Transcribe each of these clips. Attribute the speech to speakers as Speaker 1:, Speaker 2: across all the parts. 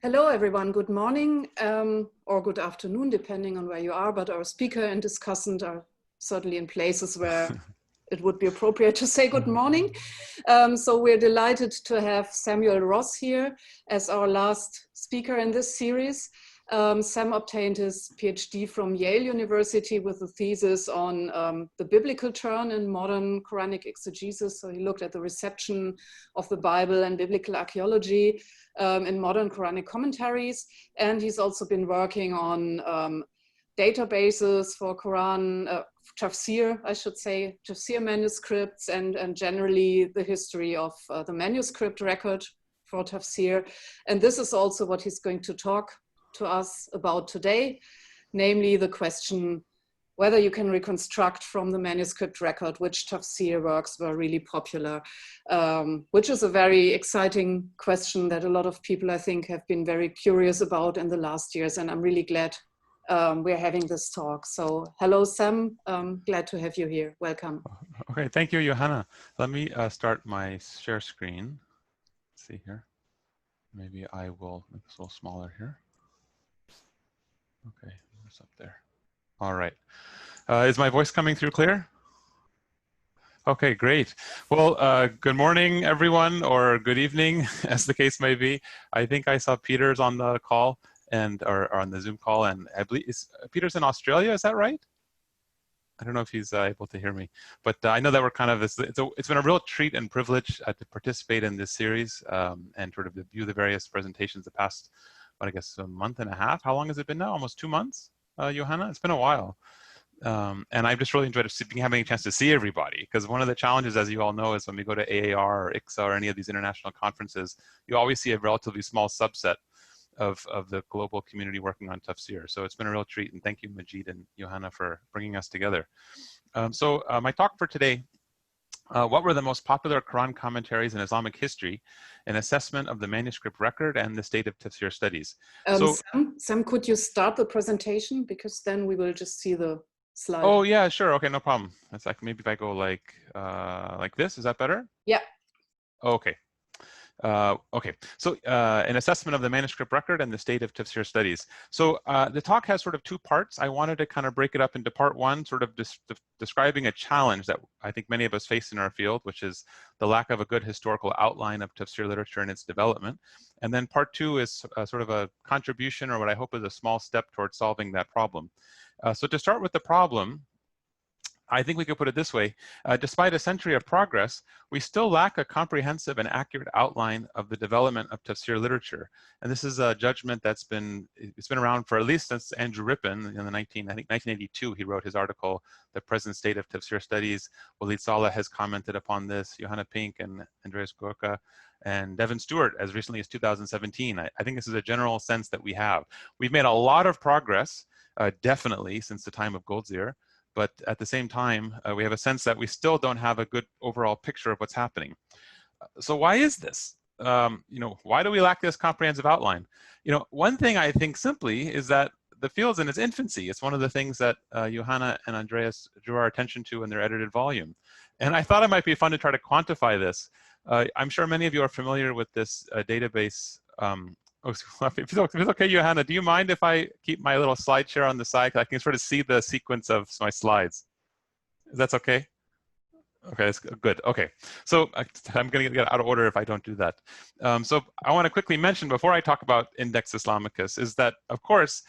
Speaker 1: Hello, everyone. Good morning or good afternoon, depending on where you are. But our speaker and discussant are certainly in places where it would be appropriate to say good morning. So we're delighted to have Samuel Ross here as our last speaker in this series. Sam obtained his PhD from Yale University with a thesis on the biblical turn in modern Quranic exegesis. So he looked at the reception of the Bible and biblical archaeology in modern Quranic commentaries. And he's also been working on databases for Quran, Tafsir, I should say, Tafsir manuscripts, and generally the history of the manuscript record for Tafsir. And this is also what he's going to talk to us about today, namely the question whether you can reconstruct from the manuscript record which Tafsir works were really popular, which is a very exciting question that a lot of people, I think, have been very curious about in the last years. And I'm really glad we're having this talk. So hello, Sam. Glad to have you here. Welcome.
Speaker 2: Okay, thank you, Johanna. Let me start my share screen. Let's see here. Maybe I will make this a little smaller here. Okay, what's up there? All right. Is my voice coming through clear? Okay, great. Well, good morning, everyone, or good evening, as the case may be. I think I saw Peter's on the call or on the Zoom call, and I believe Peter's in Australia. Is that right? I don't know if he's able to hear me, but I know that we're kind of it's been a real treat and privilege to participate in this series and sort of to view the various presentations the past, I guess, a month and a half. How long has it been now? Almost 2 months, Johanna? It's been a while. And I've just really enjoyed having a chance to see everybody, because one of the challenges, as you all know, is when we go to AAR or ICSA or any of these international conferences, you always see a relatively small subset of the global community working on Tafsir. So it's been a real treat, and thank you, Majid and Johanna, for bringing us together. So my talk for today, what were the most popular Quran commentaries in Islamic history, an assessment of the manuscript record and the state of Tafsir studies.
Speaker 1: Sam, could you start the presentation? Because then we will just see the slide.
Speaker 2: Oh, yeah, sure. Okay, no problem. It's like maybe if I go like this, is that better?
Speaker 1: Yeah.
Speaker 2: Okay. Okay, so an assessment of the manuscript record and the state of Tafsir studies. So the talk has sort of 2 parts. I wanted to kind of break it up into part 1, sort of describing a challenge that I think many of us face in our field, which is the lack of a good historical outline of Tafsir literature and its development. And then part 2 is sort of a contribution, or what I hope is a small step towards solving that problem. So to start with the problem, I think we could put it this way: despite a century of progress, we still lack a comprehensive and accurate outline of the development of Tafsir literature. And this is a judgment that's been around for at least since Andrew Rippon in I think 1982. He wrote his article, "The Present State of Tafsir Studies." Walid Saleh has commented upon this, Johanna Pink and Andreas Gorka, and Devin Stewart as recently as 2017. I think this is a general sense that we have. We've made a lot of progress, definitely since the time of Goldziher. But at the same time, we have a sense that we still don't have a good overall picture of what's happening. So why is this? Why do we lack this comprehensive outline? One thing I think simply is that the field's in its infancy. It's one of the things that Johanna and Andreas drew our attention to in their edited volume. And I thought it might be fun to try to quantify this. I'm sure many of you are familiar with this database. If it's okay, Johanna, do you mind if I keep my little slide share on the side? I can sort of see the sequence of my slides. That's okay? Okay, that's good. Okay, so I'm going to get out of order if I don't do that. So I want to quickly mention before I talk about Index Islamicus is that, of course,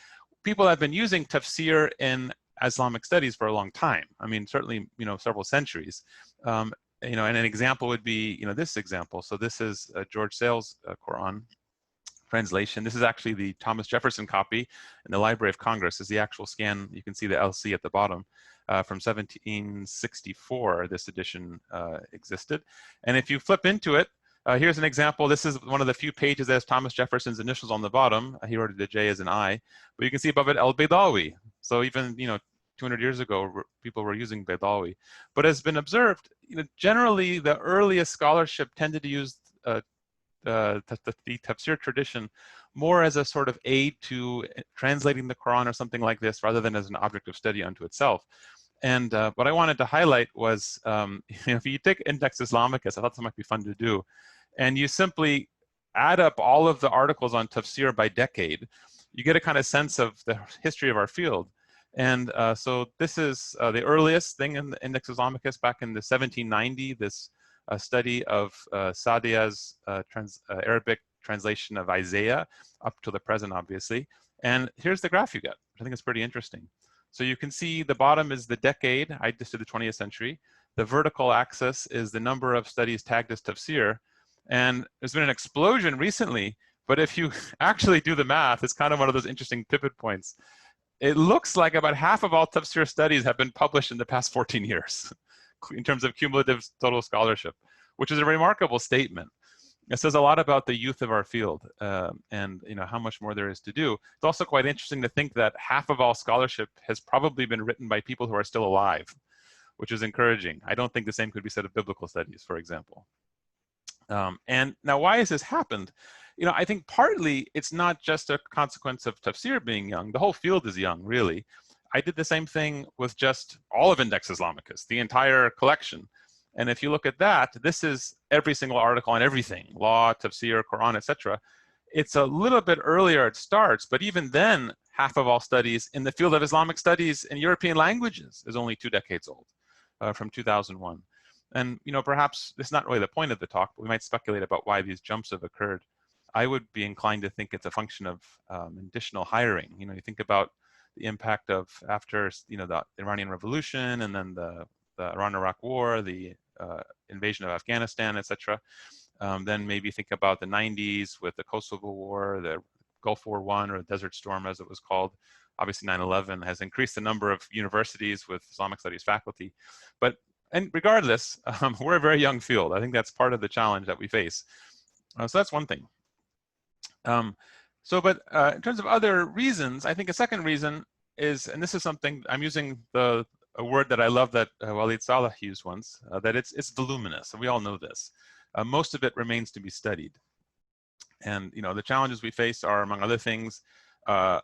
Speaker 2: people have been using Tafsir in Islamic studies for a long time. I mean, certainly, several centuries. And an example would be, this example. So this is George Sale's Quran translation. This is actually the Thomas Jefferson copy in the Library of Congress. This is the actual scan. You can see the LC at the bottom. From 1764, this edition existed. And if you flip into it, here's an example. This is one of the few pages that has Thomas Jefferson's initials on the bottom. He wrote the J as an I. But you can see above it, Al-Baydawi. So even, 200 years ago, people were using Baydawi. But as been observed, generally the earliest scholarship tended to use the Tafsir tradition more as a sort of aid to translating the Quran or something like this, rather than as an object of study unto itself. And what I wanted to highlight was, if you take Index Islamicus, I thought this might be fun to do, and you simply add up all of the articles on Tafsir by decade, you get a kind of sense of the history of our field. And so this is the earliest thing in the Index Islamicus back in the 1790, this study of Sadia's Arabic translation of Isaiah up to the present, obviously. And here's the graph you get, which I think is pretty interesting. So you can see the bottom is the decade. I just did the 20th century. The vertical axis is the number of studies tagged as Tafsir. And there's been an explosion recently, but if you actually do the math, it's kind of one of those interesting pivot points. It looks like about half of all Tafsir studies have been published in the past 14 years in terms of cumulative total scholarship, which is a remarkable statement. It says a lot about the youth of our field and how much more there is to do. It's also quite interesting to think that half of all scholarship has probably been written by people who are still alive, which is encouraging. I don't think the same could be said of biblical studies, for example. And now why has this happened? I think partly it's not just a consequence of Tafsir being young. The whole field is young, really. I did the same thing with just all of Index Islamicus, the entire collection. And if you look at that, this is every single article on everything, law, Tafsir, Qur'an, etc. It's a little bit earlier it starts, but even then, half of all studies in the field of Islamic studies in European languages is only 2 decades old, from 2001. And perhaps this is not really the point of the talk, but we might speculate about why these jumps have occurred. I would be inclined to think it's a function of additional hiring. You think about the impact of after the Iranian Revolution and then the Iran-Iraq War, the invasion of Afghanistan, etc. Then maybe think about the 90s with the Kosovo War, the Gulf War I, or the Desert Storm as it was called. Obviously 9/11 has increased the number of universities with Islamic studies faculty. And regardless, we're a very young field. I think that's part of the challenge that we face. So that's one thing. In terms of other reasons, I think a second reason is, and this is something I'm using a word that I love that Walid Saleh used once, that it's voluminous, and we all know this. Most of it remains to be studied. And the challenges we face are, among other things,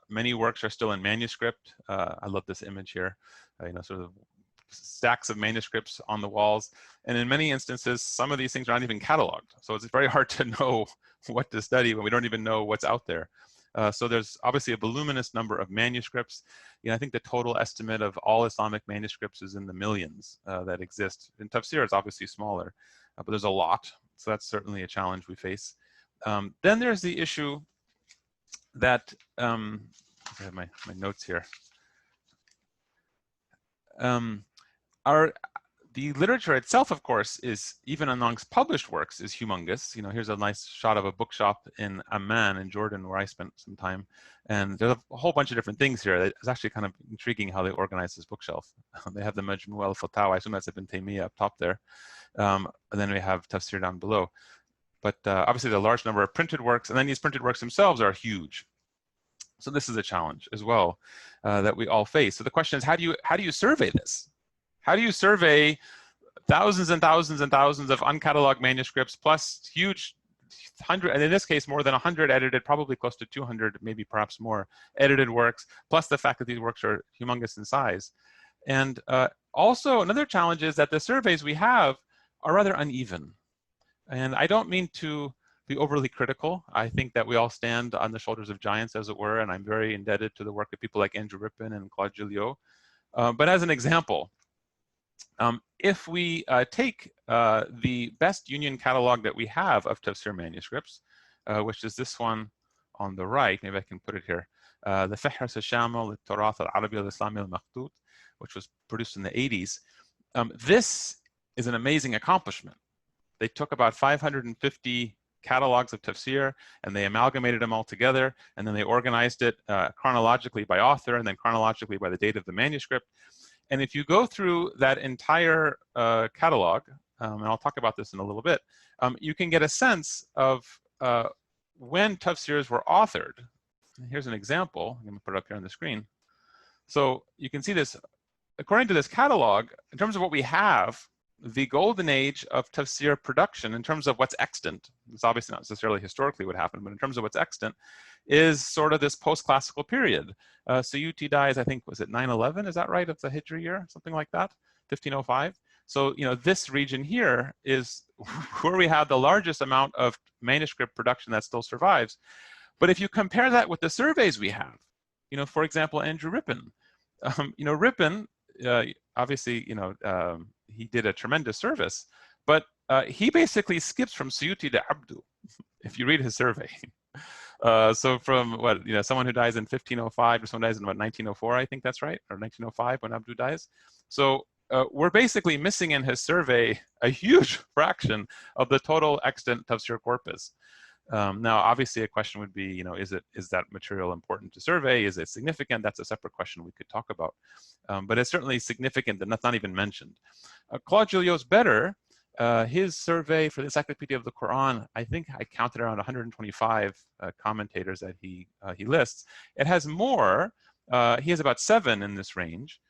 Speaker 2: many works are still in manuscript. I love this image here, sort of stacks of manuscripts on the walls. And in many instances, some of these things are not even cataloged. So it's very hard to know what to study when we don't even know what's out there. So there's obviously a voluminous number of manuscripts. I think the total estimate of all Islamic manuscripts is in the millions that exist. In Tafsir, it's obviously smaller, but there's a lot. So that's certainly a challenge we face. Then there's the issue that, I have my notes here. The literature itself, of course, is, even amongst published works, is humongous. Here's a nice shot of a bookshop in Amman in Jordan, where I spent some time. And there's a whole bunch of different things here. It's actually kind of intriguing how they organize this bookshelf. They have the Majmu' al-Fatawa, I assume that's Ibn Taymiyyah up top there. And then we have Tafsir down below. But obviously the large number of printed works, and then these printed works themselves are huge. So this is a challenge as well that we all face. So the question is, how do you survey this? How do you survey thousands and thousands and thousands of uncatalogued manuscripts plus huge 100, and in this case more than 100 edited, probably close to 200, maybe perhaps more edited works, plus the fact that these works are humongous in size. And also another challenge is that the surveys we have are rather uneven. And I don't mean to be overly critical. I think that we all stand on the shoulders of giants, as it were, and I'm very indebted to the work of people like Andrew Rippin and Claude Gilliot. But as an example, if we take the best union catalog that we have of Tafsir manuscripts, which is this one on the right, maybe I can put it here, the Fihras al-Shamil al-Turath al-Arabi al-Islami al-Makhtut, which was produced in the 80s. This is an amazing accomplishment. They took about 550 catalogs of Tafsir and they amalgamated them all together, and then they organized it chronologically by author and then chronologically by the date of the manuscript. And if you go through that entire catalog, and I'll talk about this in a little bit, you can get a sense of when Tafsirs were authored. Here's an example. I'm going to put it up here on the screen. So you can see this. According to this catalog, in terms of what we have, the golden age of Tafsir production, in terms of what's extant, it's obviously not necessarily historically what happened, but in terms of what's extant, is sort of this post-classical period. Suyuti dies, I think, was it 9/11? Is that right, of the Hijri year? Something like that, 1505. So, this region here is where we have the largest amount of manuscript production that still survives. But if you compare that with the surveys we have, for example, Andrew Rippin, Rippin, obviously, he did a tremendous service, but he basically skips from Suyuti to Abdu, if you read his survey. So from what, someone who dies in 1505 to someone who dies in what, 1904, I think that's right, or 1905 when Abdu dies. So we're basically missing in his survey a huge fraction of the total extant Tafsir corpus. Now, obviously, a question would be, is that material important to survey? Is it significant? That's a separate question we could talk about. But it's certainly significant and that's not even mentioned. Claude Gilliot's better. His survey for the Encyclopedia of the Quran, I think I counted around 125 commentators that he lists. It has more. He has about 7 in this range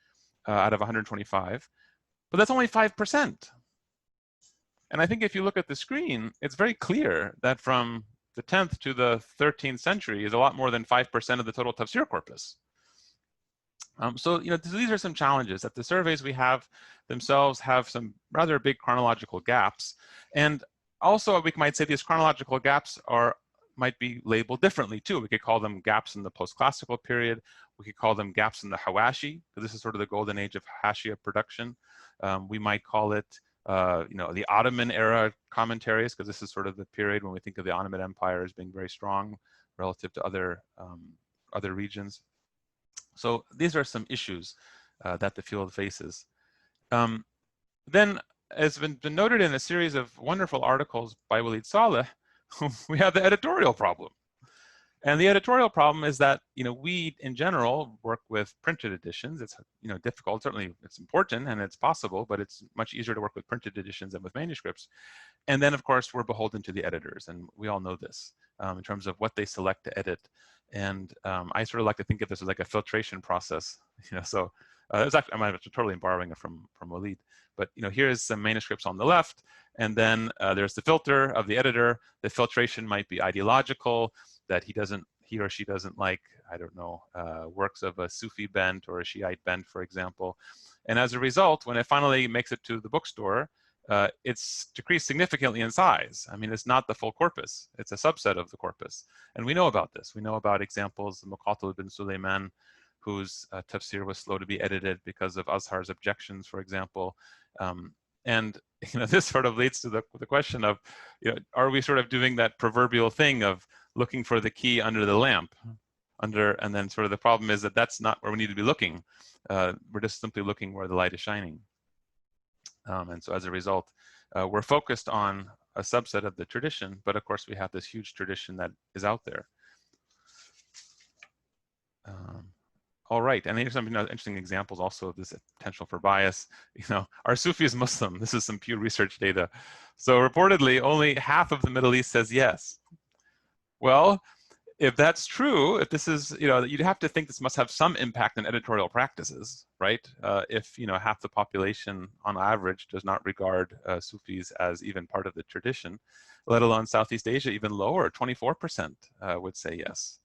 Speaker 2: out of 125, but that's only 5%. And I think if you look at the screen, it's very clear that from the 10th to the 13th century is a lot more than 5% of the total Tafsir corpus. So, these are some challenges that the surveys we have themselves have some rather big chronological gaps. And also we might say these chronological gaps might be labeled differently too. We could call them gaps in the post-classical period. We could call them gaps in the Hawashi, because this is sort of the golden age of Hashia production. We might call it the Ottoman era commentaries, because this is sort of the period when we think of the Ottoman Empire as being very strong relative to other regions. So these are some issues that the field faces. Then, as has been noted in a series of wonderful articles by Walid Saleh, we have the editorial problem. And the editorial problem is that, we in general work with printed editions. It's, difficult. Certainly it's important and it's possible, but it's much easier to work with printed editions than with manuscripts. And then, of course, we're beholden to the editors, and we all know this in terms of what they select to edit. And I sort of like to think of this as like a filtration process, so it's actually, I'm totally borrowing it from Walid, but here's some manuscripts on the left, and then there's the filter of the editor. The filtration might be ideological, that he or she doesn't like, I don't know, works of a Sufi bent or a Shiite bent, for example. And as a result, when it finally makes it to the bookstore, it's decreased significantly in size. I mean, it's not the full corpus. It's a subset of the corpus. And we know about this. We know about examples, Muqatil ibn Sulaiman, whose tafsir was slow to be edited because of Azhar's objections, for example. And this sort of leads to the question of, are we sort of doing that proverbial thing of looking for the key under the lamp? And then sort of the problem is that that's not where we need to be looking. We're just simply looking where the light is shining. And so as a result, we're focused on a subset of the tradition, but of course we have this huge tradition that is out there. All right, and here's some interesting examples also of this potential for bias. Are Sufis Muslim? This is some Pew Research data. So reportedly, only half of the Middle East says yes. Well, if that's true, if this is, you'd have to think this must have some impact on editorial practices, right? If, half the population on average does not regard Sufis as even part of the tradition, let alone Southeast Asia, even lower, 24% would say yes.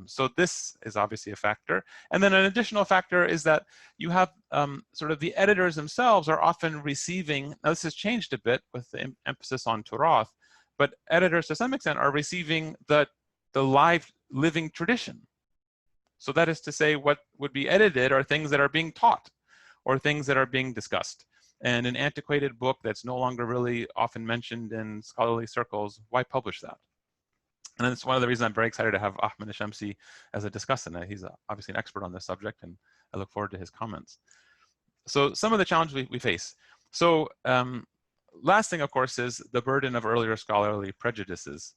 Speaker 2: So this is obviously a factor. And then an additional factor is that you have sort of the editors themselves are often receiving, now this has changed a bit with the emphasis on Turath, but editors to some extent are receiving the live living tradition. So that is to say, what would be edited are things that are being taught or things that are being discussed. And an antiquated book that's no longer really often mentioned in scholarly circles, why publish that? And it's one of the reasons I'm very excited to have Ahmed Shamsy as a discussant. He's obviously an expert on this subject, and I look forward to his comments. So some of the challenges we face. So last thing, of course, is the burden of earlier scholarly prejudices.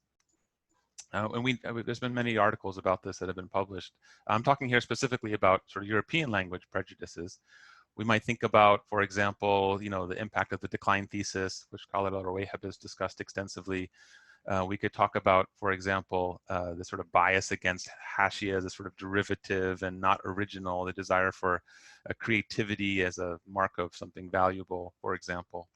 Speaker 2: And there's been many articles about this that have been published. I'm talking here specifically about sort of European language prejudices. We might think about, for example, the impact of the decline thesis, which Khalid al-Rawayhib has discussed extensively. We could talk about, for example, the sort of bias against Hashia as a sort of derivative and not original, the desire for creativity as a mark of something valuable, for example.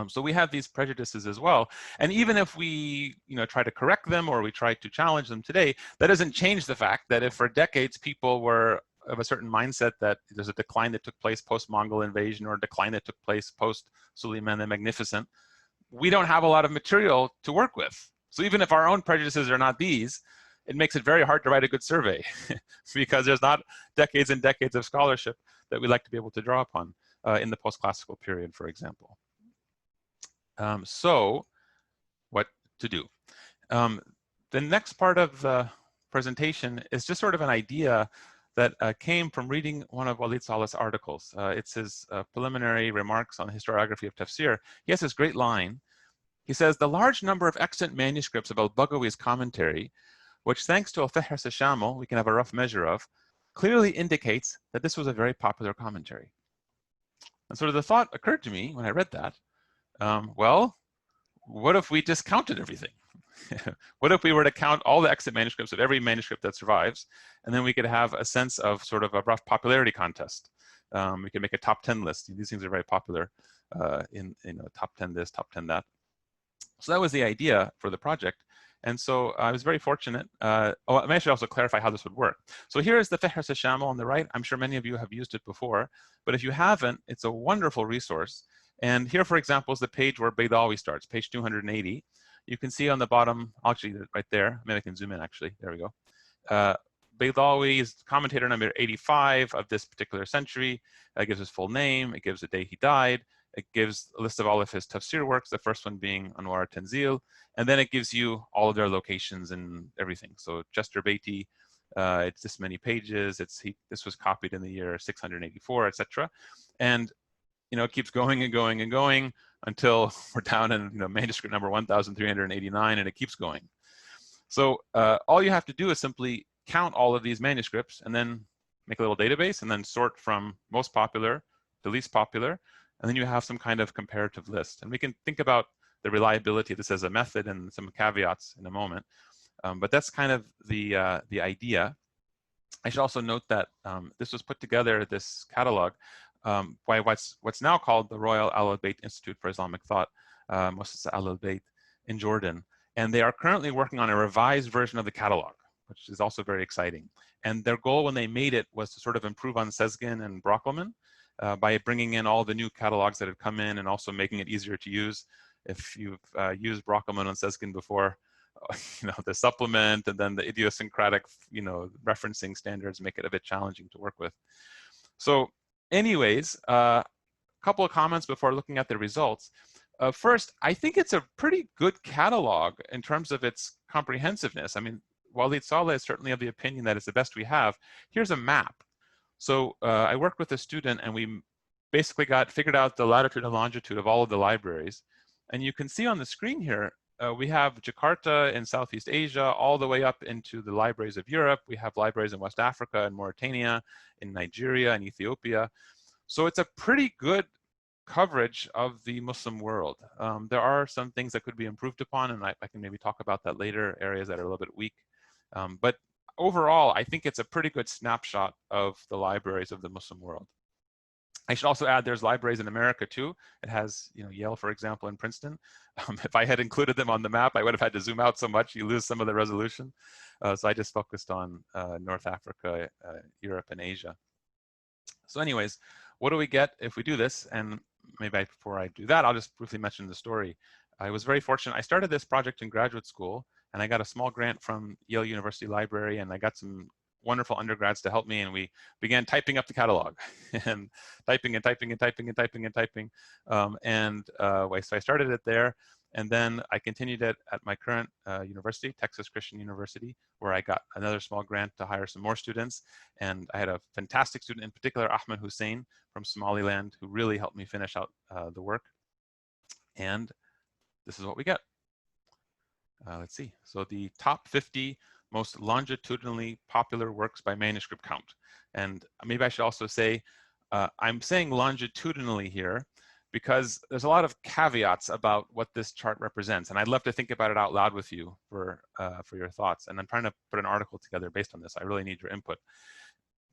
Speaker 2: So we have these prejudices as well. And even if we try to correct them or we try to challenge them today, that doesn't change the fact that if for decades people were of a certain mindset that there's a decline that took place post-Mongol invasion or a decline that took place post-Suleiman the Magnificent, we don't have a lot of material to work with. So even if our own prejudices are not these, it makes it very hard to write a good survey because there's not decades and decades of scholarship that we like to be able to draw upon in the post-classical period, for example. So what to do? The next part of the presentation is just sort of an idea that came from reading one of Walid Saleh's articles. It's his preliminary remarks on the historiography of Tafsir. He has this great line. He says, the large number of extant manuscripts of al-Baghawi's commentary, which thanks to al-Fihras al-Shamil, we can have a rough measure of, clearly indicates that this was a very popular commentary. And sort of the thought occurred to me when I read that, well, what if we just counted everything? What if we were to count all the extant manuscripts of every manuscript that survives, and then we could have a sense of sort of a rough popularity contest. We could make a top 10 list. These things are very popular in top 10 this, top 10 that. So that was the idea for the project. And so I was very fortunate. I should also clarify how this would work. So here is the Fihras al-Shamil on the right. I'm sure many of you have used it before, but if you haven't, it's a wonderful resource. And here, for example, is the page where Baydawi starts, page 280. You can see on the bottom, actually right there, maybe I can zoom in actually, there we go. Baydawi is commentator number 85 of this particular century. It gives his full name, it gives the day he died, it gives a list of all of his tafsir works, the first one being Anwar Tanzil, and then it gives you all of their locations and everything. So Chester Beatty, it's this many pages, this was copied in the year 684, etc. And it keeps going and going and going until we're down in manuscript number 1389, and it keeps going. So all you have to do is simply count all of these manuscripts and then make a little database and then sort from most popular to least popular, and then you have some kind of comparative list. And we can think about the reliability of this as a method and some caveats in a moment, but that's kind of the idea. I should also note that this was put together, this catalog, by what's now called the Royal Al-Bayt Institute for Islamic Thought, Muassasa Al-Bayt in Jordan. And they are currently working on a revised version of the catalog, which is also very exciting. And their goal when they made it was to sort of improve on Sezgin and Brockelman by bringing in all the new catalogs that had come in and also making it easier to use. If you've used Brockelman and Sezgin before, the supplement and then the idiosyncratic, referencing standards make it a bit challenging to work with. So anyways, a couple of comments before looking at the results. First, I think it's a pretty good catalog in terms of its comprehensiveness. I mean, Walid Saleh is certainly of the opinion that it's the best we have. Here's a map. So I worked with a student and we basically figured out the latitude and longitude of all of the libraries. And you can see on the screen here, we have Jakarta in Southeast Asia, all the way up into the libraries of Europe. We have libraries in West Africa and Mauritania, in Nigeria and Ethiopia. So it's a pretty good coverage of the Muslim world. There are some things that could be improved upon, and I can maybe talk about that later, areas that are a little bit weak. But overall, I think it's a pretty good snapshot of the libraries of the Muslim world. I should also add there's libraries in America too. It has, Yale, for example, and Princeton. If I had included them on the map, I would have had to zoom out so much, you lose some of the resolution. So I just focused on North Africa, Europe, and Asia. So anyways, what do we get if we do this? And maybe before I do that, I'll just briefly mention the story. I was very fortunate. I started this project in graduate school, and I got a small grant from Yale University Library, and I got some wonderful undergrads to help me, and we began typing up the catalog and typing and typing and typing and typing and typing. So I started it there, and then I continued it at my current university, Texas Christian University, where I got another small grant to hire some more students. And I had a fantastic student in particular, Ahmed Hussein from Somaliland, who really helped me finish out the work. And this is what we get. Let's see. So the top 50 most longitudinally popular works by manuscript count. And maybe I should also say, I'm saying longitudinally here because there's a lot of caveats about what this chart represents. And I'd love to think about it out loud with you for your thoughts. And I'm trying to put an article together based on this. I really need your input.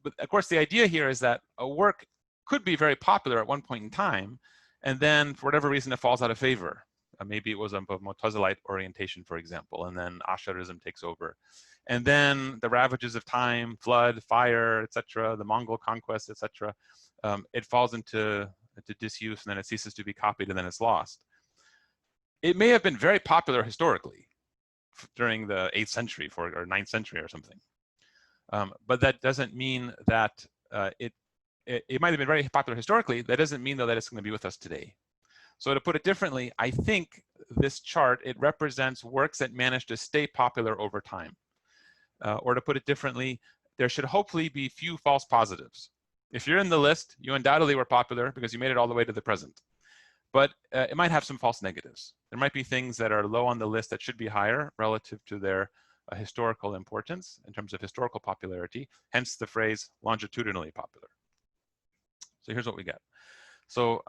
Speaker 2: But of course, the idea here is that a work could be very popular at one point in time, and then for whatever reason, it falls out of favor. Maybe it was of Mu'tazilite orientation, for example, and then Asharism takes over. And then the ravages of time, flood, fire, etc., the Mongol conquest, etc., it falls into disuse, and then it ceases to be copied, and then it's lost. It may have been very popular historically during the 8th century or 9th century or something. But that doesn't mean that it might have been very popular historically. That doesn't mean, though, that it's going to be with us today. So to put it differently, I think this chart, it represents works that managed to stay popular over time. Or to put it differently, there should hopefully be few false positives. If you're in the list, you undoubtedly were popular because you made it all the way to the present. But it might have some false negatives. There might be things that are low on the list that should be higher relative to their historical importance in terms of historical popularity, hence the phrase longitudinally popular. So here's what we get. So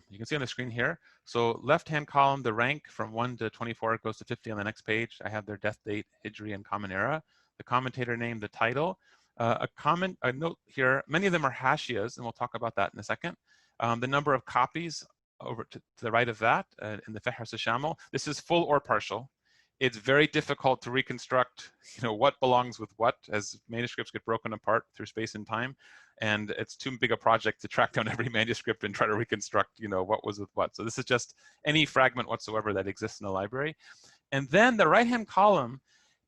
Speaker 2: you can see on the screen here. So left-hand column, the rank from 1 to 24 goes to 50 on the next page. I have their death date, Hijri, and Common Era. The commentator name, the title. A note here, many of them are hashias, and we'll talk about that in a second. The number of copies over to the right of that in the Fehras Shamil. This is full or partial. It's very difficult to reconstruct, what belongs with what, as manuscripts get broken apart through space and time. And it's too big a project to track down every manuscript and try to reconstruct, what was with what. So this is just any fragment whatsoever that exists in the library. And then the right-hand column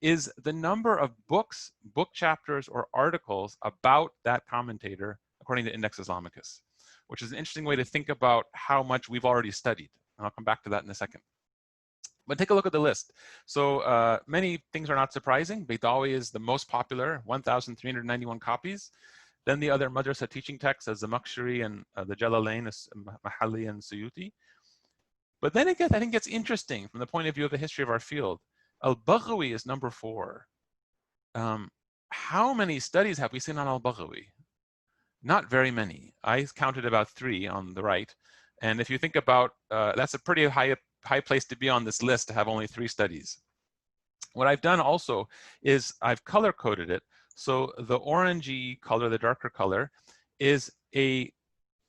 Speaker 2: is the number of books, book chapters, or articles about that commentator according to Index Islamicus, which is an interesting way to think about how much we've already studied. And I'll come back to that in a second. But take a look at the list. So many things are not surprising. Baydawi is the most popular, 1,391 copies. Then the other madrasa teaching texts as the Zamakhshari and the Jalalain, Mahalli and Suyuti. But then I think it gets interesting from the point of view of the history of our field. Al-Baghawi is number 4. How many studies have we seen on Al-Baghawi? Not very many. I counted about 3 on the right. And if you think about, that's a pretty high place to be on this list to have only 3 studies. What I've done also is I've color coded it. So the orangey color, the darker color, is a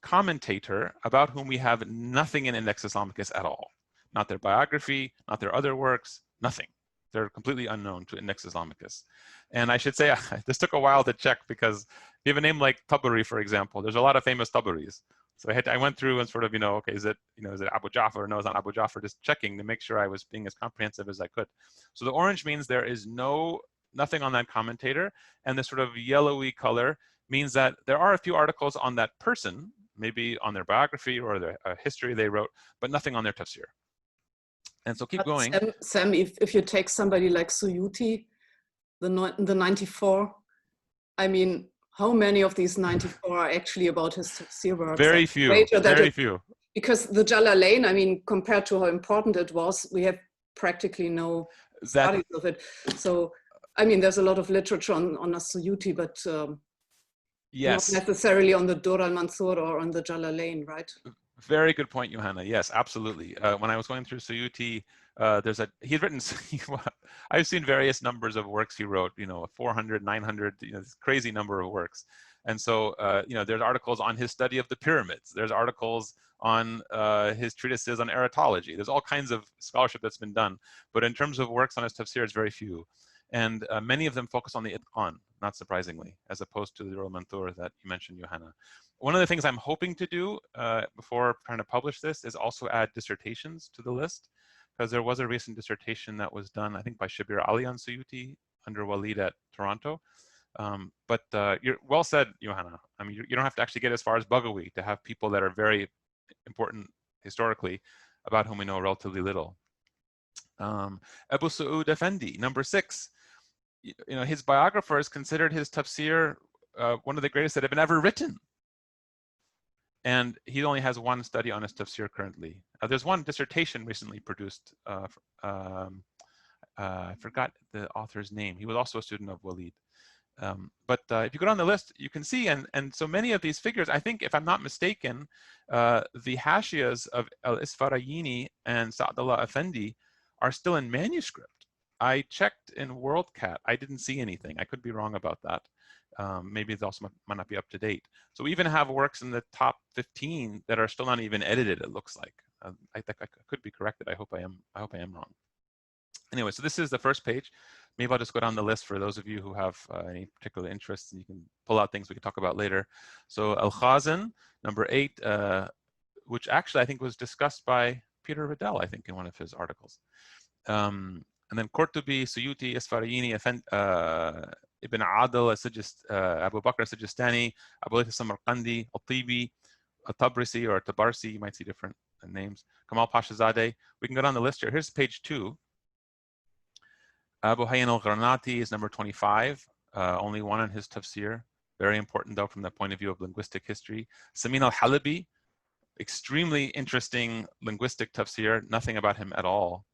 Speaker 2: commentator about whom we have nothing in Index Islamicus at all. Not their biography, not their other works, nothing. They're completely unknown to Index Islamicus. And I should say, this took a while to check because if you have a name like Tabari, for example, there's a lot of famous Tabaris. So I went through and sort of, okay, is it Abu Ja'far? No, it's not Abu Ja'far, just checking to make sure I was being as comprehensive as I could. So the orange means there is nothing on that commentator, and the sort of yellowy color means that there are a few articles on that person, maybe on their biography or their history they wrote, but nothing on their tafsir. And so keep going.
Speaker 1: Sam, if you take somebody like Suyuti, the 94, I mean, how many of these 94 are actually about his tafsir works?
Speaker 2: Very few, very few.
Speaker 1: Because the Jalalain, I mean, compared to how important it was, we have practically no studies of it. So, I mean, there's a lot of literature on As-Suyuti, but
Speaker 2: yes,
Speaker 1: not necessarily on the Dur al-Mansur or on the Jalalain, right?
Speaker 2: Very good point, Johanna. Yes, absolutely. When I was going through Suyuti, he'd written, I've seen various numbers of works he wrote, 400, 900, this crazy number of works. And so, there's articles on his study of the pyramids. There's articles on his treatises on eratology. There's all kinds of scholarship that's been done. But in terms of works on his tafsir, it's very few. And many of them focus on the Itqan, not surprisingly, as opposed to the Dur al-Mansur that you mentioned, Johanna. One of the things I'm hoping to do before trying to publish this is also add dissertations to the list, because there was a recent dissertation that was done, I think, by Shabir Ali on Suyuti under Walid at Toronto. But you're well said, Johanna. I mean, you don't have to actually get as far as Baghawi to have people that are very important historically about whom we know relatively little. Abu Su'ud Effendi, number 6. His biographers considered his tafsir one of the greatest that have been ever written. And he only has 1 study on his tafsir currently. There's 1 dissertation recently produced. I forgot the author's name. He was also a student of Walid. But if you go down the list, you can see, and so many of these figures, I think, if I'm not mistaken, the hashias of Al-Isfarayini and Sa'dullah Effendi are still in manuscript. I checked in WorldCat. I didn't see anything. I could be wrong about that. Maybe it also might not be up to date. So we even have works in the top 15 that are still not even edited, it looks like. I could be corrected. I hope I am wrong. Anyway, so this is the first page. Maybe I'll just go down the list for those of you who have any particular interests, and you can pull out things we can talk about later. So Al-Khazin, number 8, which actually I think was discussed by Peter Riddell, I think, in one of his articles. And then Qurtubi, Suyuti, Isfarayini, Ibn Adil, Abu Bakr As-Sijistani, Abu Layth Samarqandi, Al-Tibi, Al-Tabrisi or Tabarsi, you might see different names, Kamal Pashazadeh. We can go down the list here. Here's page 2. Abu Hayyan al-Granati is number 25, only one in his Tafsir. Very important, though, from the point of view of linguistic history. Samin al-Halabi, extremely interesting linguistic Tafsir, nothing about him at all.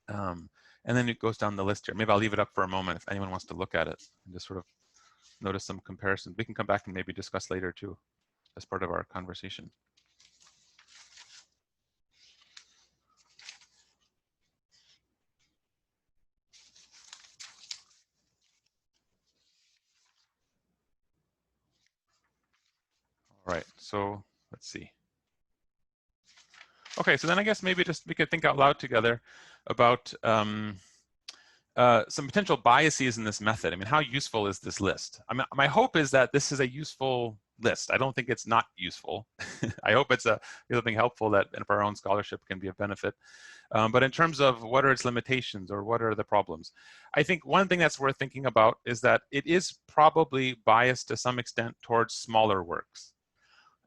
Speaker 2: And then it goes down the list here. Maybe I'll leave it up for a moment if anyone wants to look at it and just sort of notice some comparisons. We can come back and maybe discuss later, too, as part of our conversation. All right, so let's see. Okay, so then I guess maybe just we could think out loud together about some potential biases in this method. I mean, how useful is this list? I mean, my hope is that this is a useful list. I don't think it's not useful. I hope it's something helpful that for our own scholarship can be of benefit. But in terms of what are its limitations or what are the problems, I think one thing that's worth thinking about is that it is probably biased to some extent towards smaller works.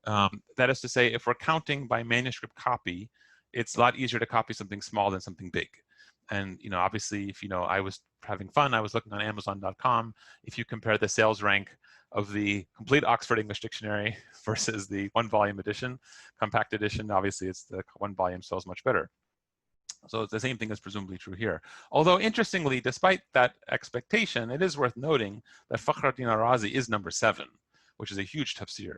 Speaker 2: That is to say, if we're counting by manuscript copy, it's a lot easier to copy something small than something big. And obviously, if I was having fun, I was looking on Amazon.com. If you compare the sales rank of the complete Oxford English Dictionary versus the 1-volume edition, compact edition, obviously it's the 1 volume sells much better. So the same thing is presumably true here. Although interestingly, despite that expectation, it is worth noting that Fakhruddin Arazi is number 7, which is a huge tafsir.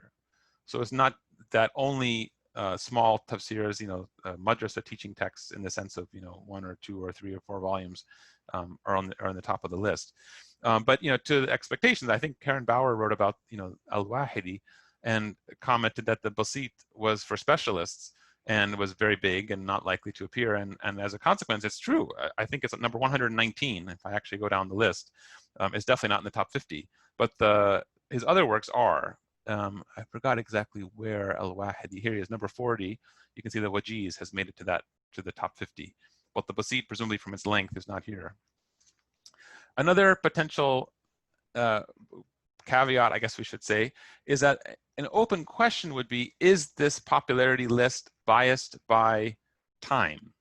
Speaker 2: So it's not that only small tafsirs, madrasa teaching texts in the sense of 1 or 2 or 3 or 4 volumes are on the top of the list. But to the expectations, I think Karen Bauer wrote about Al-Wahidi and commented that the Basit was for specialists and was very big and not likely to appear. And as a consequence, it's true. I think it's at number 119. If I actually go down the list, it's definitely not in the top 50. But his other works are. I forgot exactly where Al-Wahidi, here he is, number 40. You can see the Wajiz has made it to the top 50. But the Basit, presumably from its length, is not here. Another potential caveat, I guess we should say, is that an open question would be, is this popularity list biased by time?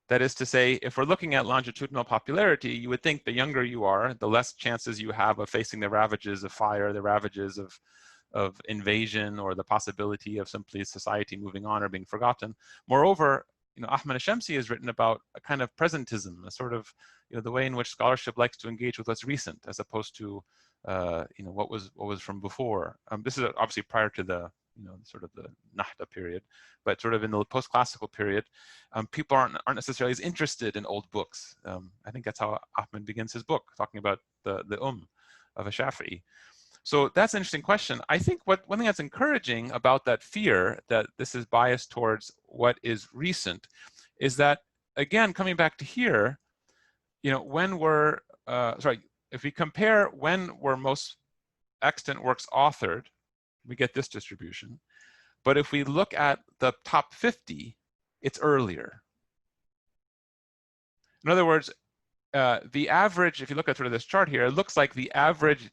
Speaker 2: That is to say, if we're looking at longitudinal popularity, you would think the younger you are, the less chances you have of facing the ravages of fire, the ravages of invasion, or the possibility of simply society moving on or being forgotten. Moreover, Ahmed Shamsy has written about a kind of presentism, a sort of the way in which scholarship likes to engage with what's recent, as opposed to what was from before. This is obviously prior to the sort of the Nahda period, but sort of in the post-classical period, people aren't necessarily as interested in old books. I think that's how Ahmed begins his book, talking about the of a Shafi'i. So that's an interesting question. I think one thing that's encouraging about that fear that this is biased towards what is recent is that, again, coming back to here, when we're, if we compare when were most extant works authored, we get this distribution. But if we look at the top 50, it's earlier. In other words, the average, if you look at sort of this chart here, it looks like the average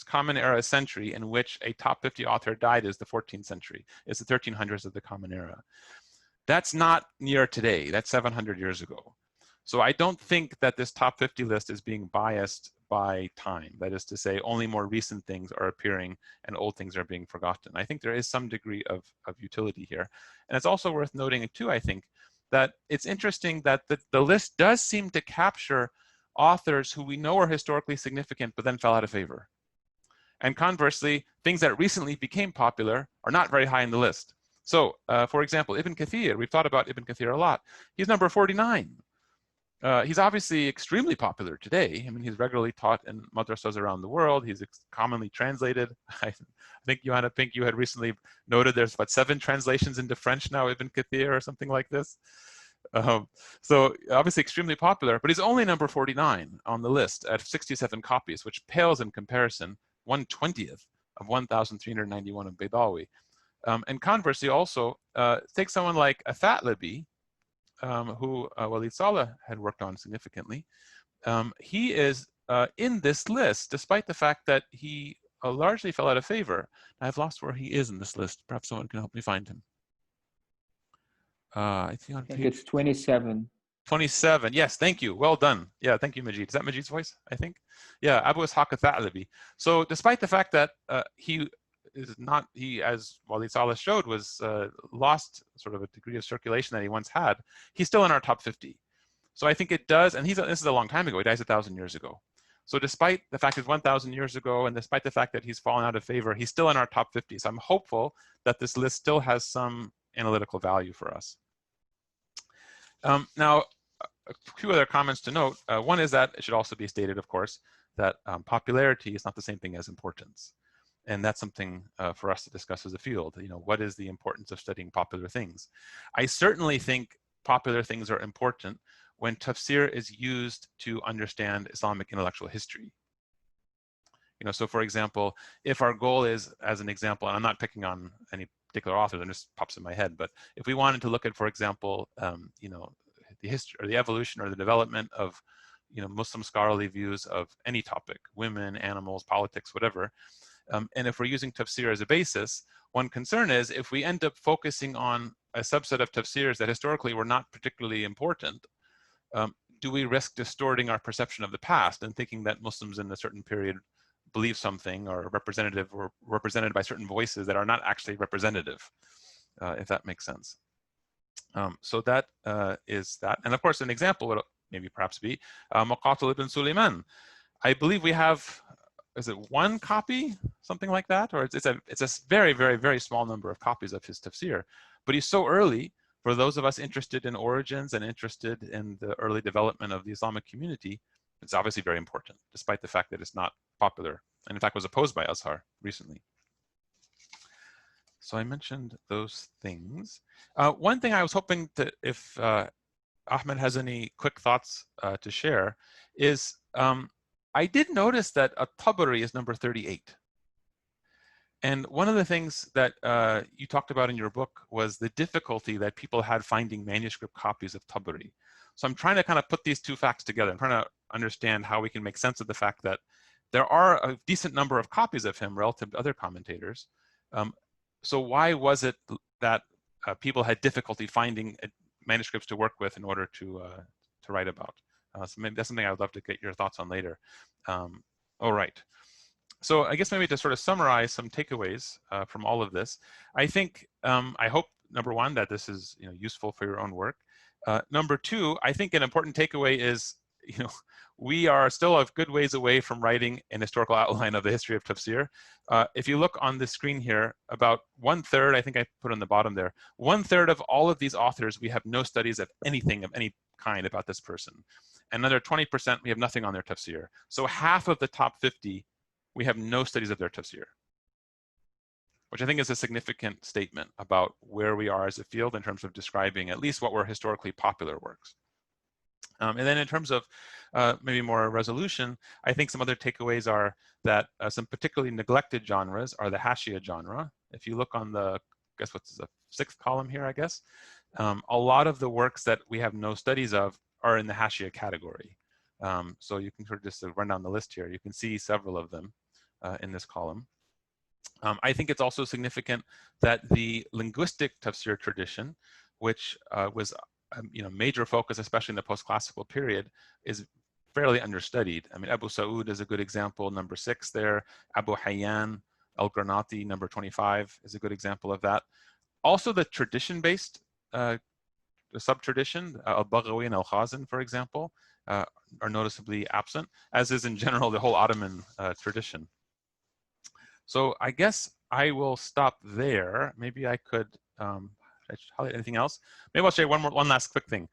Speaker 2: Common Era century in which a top 50 author died is the 14th century. It's the 1300s of the Common Era. That's not near today. That's 700 years ago. So I don't think that this top 50 list is being biased by time. That is to say, only more recent things are appearing and old things are being forgotten. I think there is some degree of utility here. And it's also worth noting too, I think, that it's interesting that the list does seem to capture authors who we know are historically significant but then fell out of favor. And conversely, things that recently became popular are not very high in the list. So, for example, Ibn Kathir, we've thought about Ibn Kathir a lot. He's number 49. He's obviously extremely popular today. I mean, he's regularly taught in madrasas around the world. He's commonly translated. I think, Johanna, you had recently noted there's, what, 7 translations into French now, Ibn Kathir or something like this. So obviously extremely popular, but he's only number 49 on the list at 67 copies, which pales in comparison 1/20th of 1,391 of Baydawi. And conversely, also, take someone like Athatlabi, who Walid Saleh had worked on significantly. He is in this list, despite the fact that he largely fell out of favor. I've lost where he is in this list. Perhaps someone can help me find him. I think
Speaker 3: it's 27.
Speaker 2: 27. Yes, thank you. Well done. Yeah, thank you, Majid. Is that Majid's voice? I think. Yeah, Abu Ishaq al-Tha'labi. So despite the fact that he, as Walid Saleh showed, was lost sort of a degree of circulation that he once had, he's still in our top 50. So I think it does, and this is a long time ago. He dies 1,000 years ago. So despite the fact it's 1,000 years ago, and despite the fact that he's fallen out of favor, he's still in our top 50. So I'm hopeful that this list still has some analytical value for us. Now, a few other comments to note. One is that it should also be stated, of course, that popularity is not the same thing as importance. And that's something for us to discuss as a field. You know, what is the importance of studying popular things? I certainly think popular things are important when tafsir is used to understand Islamic intellectual history. You know, so for example, if our goal is, as an example, and I'm not picking on any particular author, that just pops in my head, but if we wanted to look at, for example, you know, the history or the evolution or the development of, you know, Muslim scholarly views of any topic, women, animals, politics, whatever, and if we're using tafsir as a basis, one concern is if we end up focusing on a subset of tafsirs that historically were not particularly important, do we risk distorting our perception of the past and thinking that Muslims in a certain period believe something or represented by certain voices that are not actually representative, if that makes sense. So that is that. And of course, an example would maybe perhaps be Muqatil ibn Sulaiman. I believe we have, is it 1 copy, something like that? Or it's a very, very, very small number of copies of his tafsir. But he's so early, for those of us interested in origins and interested in the early development of the Islamic community, it's obviously very important, despite the fact that it's not popular, and in fact was opposed by Azhar recently. So I mentioned those things. One thing I was hoping to, if Ahmed has any quick thoughts to share, is I did notice that At-Tabari is number 38. And one of the things that you talked about in your book was the difficulty that people had finding manuscript copies of Tabari. So I'm trying to kind of put these 2 facts together. I'm trying to understand how we can make sense of the fact that there are a decent number of copies of him relative to other commentators. So why was it that people had difficulty finding manuscripts to work with in order to write about? So maybe that's something I would love to get your thoughts on later. All right. So I guess maybe to sort of summarize some takeaways from all of this, I think, I hope, number 1, that this is, you know, useful for your own work. Number 2, I think an important takeaway is, you know, we are still a good ways away from writing an historical outline of the history of tafsir. If you look on the screen here, about 1/3, I think I put on the bottom there, 1/3 of all of these authors, we have no studies of anything of any kind about this person. Another 20%, we have nothing on their tafsir. So half of the top 50, we have no studies of their tafsir, which I think is a significant statement about where we are as a field in terms of describing at least what were historically popular works. And then in terms of maybe more resolution, I think some other takeaways are that some particularly neglected genres are the Hashia genre. If you look on the, guess what's the 6th column here, I guess, a lot of the works that we have no studies of are in the Hashia category. So you can sort of just run down the list here. You can see several of them in this column. I think it's also significant that the linguistic tafsir tradition, which was you know, major focus, especially in the post-classical period, is fairly understudied. I mean, Abu Sa'ud is a good example, number 6 there. Abu Hayyan al-Granati, number 25, is a good example of that. Also, the tradition-based, the sub-tradition, al-Baghawi and al-Khazin, for example, are noticeably absent, as is in general the whole Ottoman tradition. So I guess I will stop there. Maybe I could, highlight anything else? Maybe I'll share one last quick thing.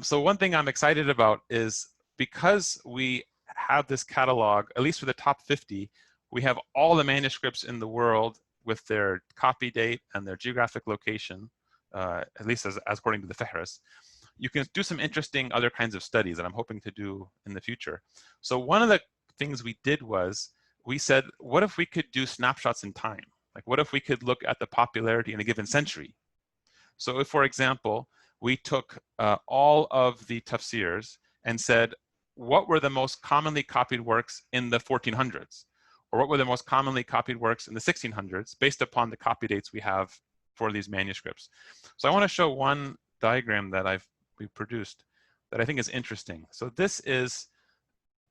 Speaker 2: So one thing I'm excited about is because we have this catalog, at least for the top 50, we have all the manuscripts in the world with their copy date and their geographic location, at least as according to the Fihris. You can do some interesting other kinds of studies that I'm hoping to do in the future. So one of the things we did was, we said, what if we could do snapshots in time? Like, what if we could look at the popularity in a given century? So if, for example, we took all of the tafsirs and said, what were the most commonly copied works in the 1400s? Or what were the most commonly copied works in the 1600s, based upon the copy dates we have for these manuscripts? So I want to show one diagram that we produced that I think is interesting. So this is,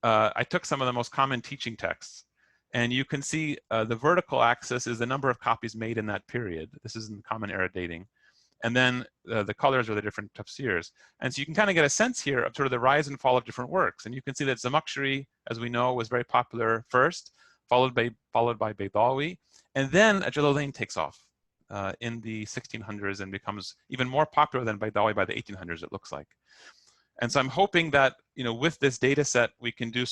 Speaker 2: I took some of the most common teaching texts, and you can see the vertical axis is the number of copies made in that period. This is in Common Era dating. And then the colors are the different tafsirs. And so you can kind of get a sense here of sort of the rise and fall of different works. And you can see that Zamakhshari, as we know, was very popular first, followed by Baydawi. And then Jalalain takes off in the 1600s and becomes even more popular than Baydawi by the 1800s, it looks like. And so I'm hoping that, you know, with this data set, we can do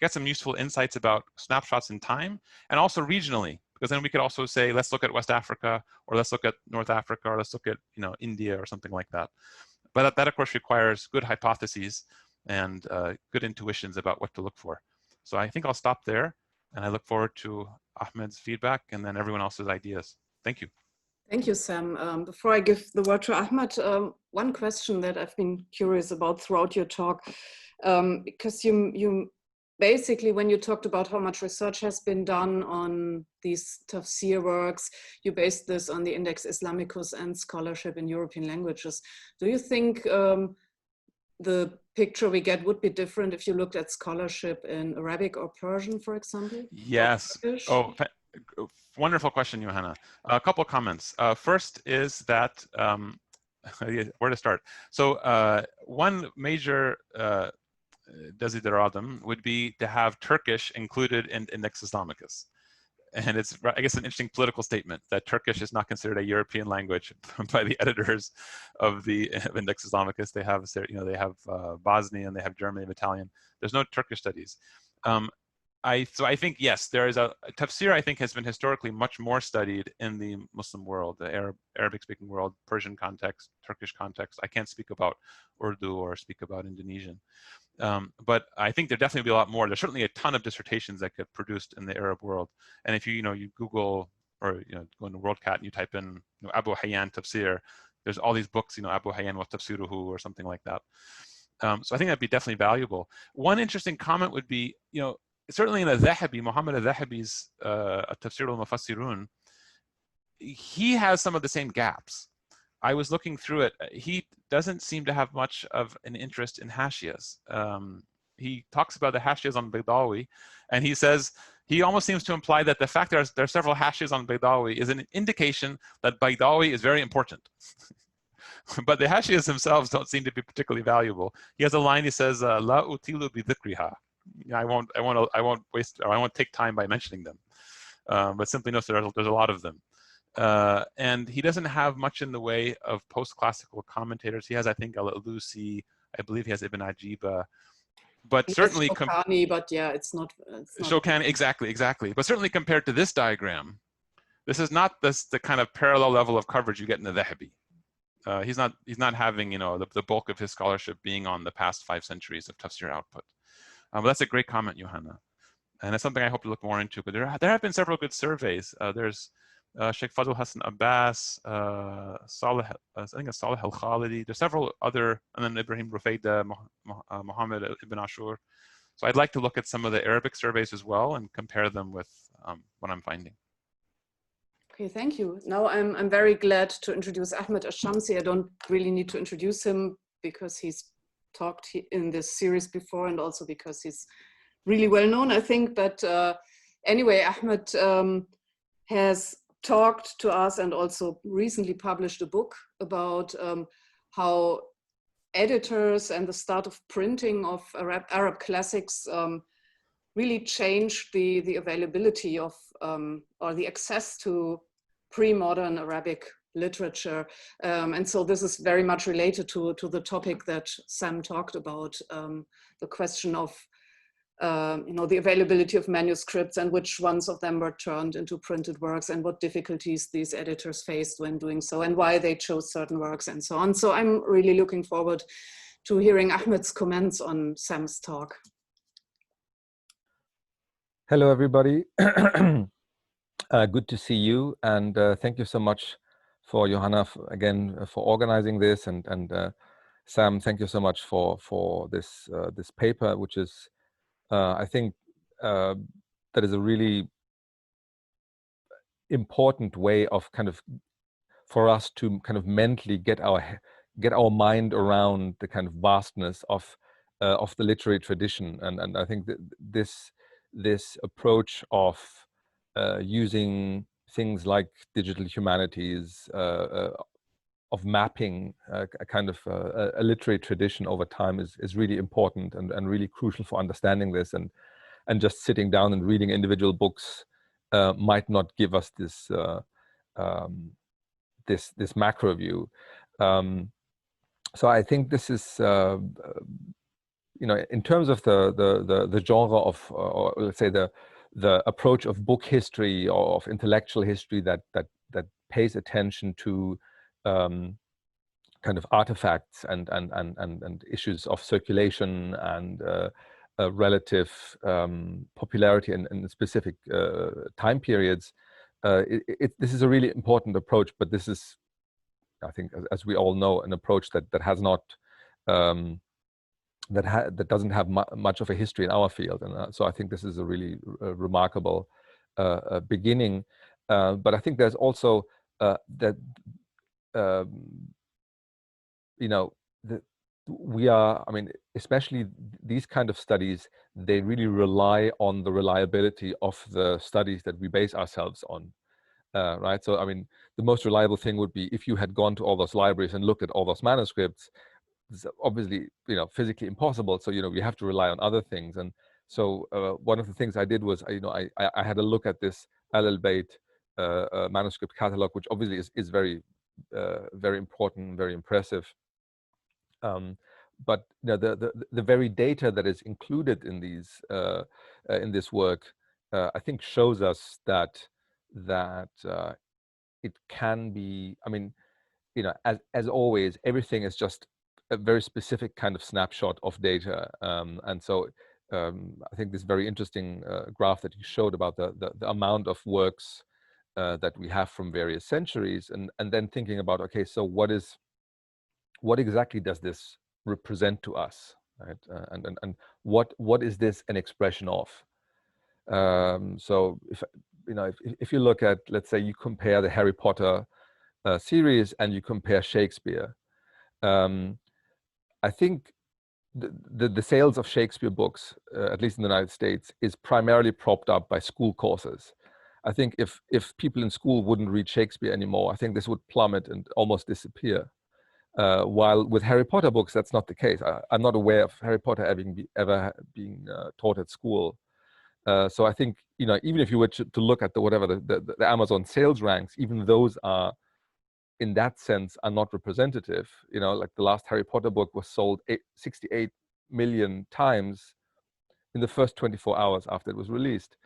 Speaker 2: get some useful insights about snapshots in time, and also regionally, because then we could also say, let's look at West Africa, or let's look at North Africa, or let's look at, you know, India or something like that. But that of course requires good hypotheses and good intuitions about what to look for. So I think I'll stop there, and I look forward to Ahmed's feedback and then everyone else's ideas. Thank you.
Speaker 1: Thank you, Sam. Before I give the word to Ahmed, one question that I've been curious about throughout your talk, because you basically, when you talked about how much research has been done on these tafsir works, you based this on the Index Islamicus and scholarship in European languages. Do you think the picture we get would be different if you looked at scholarship in Arabic or Persian, for example?
Speaker 2: Yes. Oh, wonderful question, Johanna. A couple of comments. First is that, where to start? So one major desideratum would be to have Turkish included in Index Islamicus. And it's, I guess, an interesting political statement that Turkish is not considered a European language by the editors of the Index Islamicus. They have, you know, they have Bosnian, they have German and Italian. There's no Turkish studies. So I think, yes, there is a tafsir, I think, has been historically much more studied in the Muslim world, the Arabic-speaking world, Persian context, Turkish context. I can't speak about Urdu or speak about Indonesian. But I think there definitely be a lot more. There's certainly a ton of dissertations that get produced in the Arab world. And if you Google, or go into WorldCat and you type in Abu Hayyan Tafsir, there's all these books, Abu Hayyan wa Tafsiruhu or something like that. So I think that'd be definitely valuable. One interesting comment would be, certainly in al-Dhahabi, Muhammad al-Dhahabi's Tafsir al-Mufassirun, he has some of the same gaps. I was looking through it. He doesn't seem to have much of an interest in hashiyas. He talks about the hashiyas on Baydawi, and he says, he almost seems to imply that the fact there are several hashiyas on Baydawi is an indication that Baydawi is very important. But the hashiyas themselves don't seem to be particularly valuable. He has a line, he says, La utilu bi dhikriha. I won't take time by mentioning them. But simply note there's a lot of them. And he doesn't have much in the way of post-classical commentators. He has, I think, Al-Alusi. I believe he has Ibn Ajiba. But certainly,
Speaker 1: Shawkani, but yeah, it's not
Speaker 2: Shawkani, exactly. But certainly compared to this diagram, this is not the kind of parallel level of coverage you get in the Dhahabi. He's not having the bulk of his scholarship being on the past 5 centuries of tafsir output. But that's a great comment, Johanna, and it's something I hope to look more into. But there have been several good surveys. There's Sheikh Fadl Hassan Abbas, Saleh, I think it's Saleh al-Khalidi. There's several other, and then Ibrahim Rufayda, Muhammad ibn Ashur. So I'd like to look at some of the Arabic surveys as well and compare them with what I'm finding.
Speaker 1: Okay, thank you. Now I'm very glad to introduce Ahmed Shamsy. I don't really need to introduce him because he's talked in this series before, and also because he's really well known, I think. But anyway, Ahmed has talked to us and also recently published a book about how editors and the start of printing of Arab classics really changed the availability of or the access to pre-modern Arabic literature. And so this is very much related to the topic that Sam talked about, the question of the availability of manuscripts and which ones of them were turned into printed works and what difficulties these editors faced when doing so and why they chose certain works and so on. So I'm really looking forward to hearing Ahmed's comments on Sam's talk.
Speaker 3: Hello, everybody. Good to see you, and thank you so much for Johanna again for organizing this, and Sam, thank you so much for this this paper, which is I think that is a really important way of kind of for us to kind of mentally get our mind around the kind of vastness of the literary tradition, and I think that this approach of using things like digital humanities, of mapping a kind of a literary tradition over time is really important and really crucial for understanding this, and just sitting down and reading individual books might not give us this this macro view. So I think this is in terms of the genre of, or let's say the approach of book history or of intellectual history that pays attention to kind of artifacts and issues of circulation and relative popularity in specific time periods. This is a really important approach, but this is, I think, as we all know, an approach that has not that doesn't have much of a history in our field, and so I think this is a really remarkable beginning. But I think there's also that we are, I mean, especially these kind of studies, they really rely on the reliability of the studies that we base ourselves on, right? So, I mean, the most reliable thing would be if you had gone to all those libraries and looked at all those manuscripts. It's obviously, physically impossible. So, we have to rely on other things. And so one of the things I did was, I had a look at this Al-Bayt manuscript catalog, which obviously is very, very important, very impressive. But the very data that is included in these in this work, I think, shows us that it can be. I mean, as always, everything is just a very specific kind of snapshot of data, and so I think this very interesting graph that you showed about the amount of works that we have from various centuries, and then thinking about, okay, so what exactly does this represent to us, right? And what is this an expression of? So if you look at, let's say, you compare the Harry Potter series and you compare Shakespeare, I think the sales of Shakespeare books, at least in the United States, is primarily propped up by school courses. I think if people in school wouldn't read Shakespeare anymore, I think this would plummet and almost disappear. While with Harry Potter books, that's not the case. I'm not aware of Harry Potter ever being taught at school. So I think, even if you were to look at the Amazon sales ranks, even those are, in that sense, are not representative. Like the last Harry Potter book was sold 68 million times in the first 24 hours after it was released.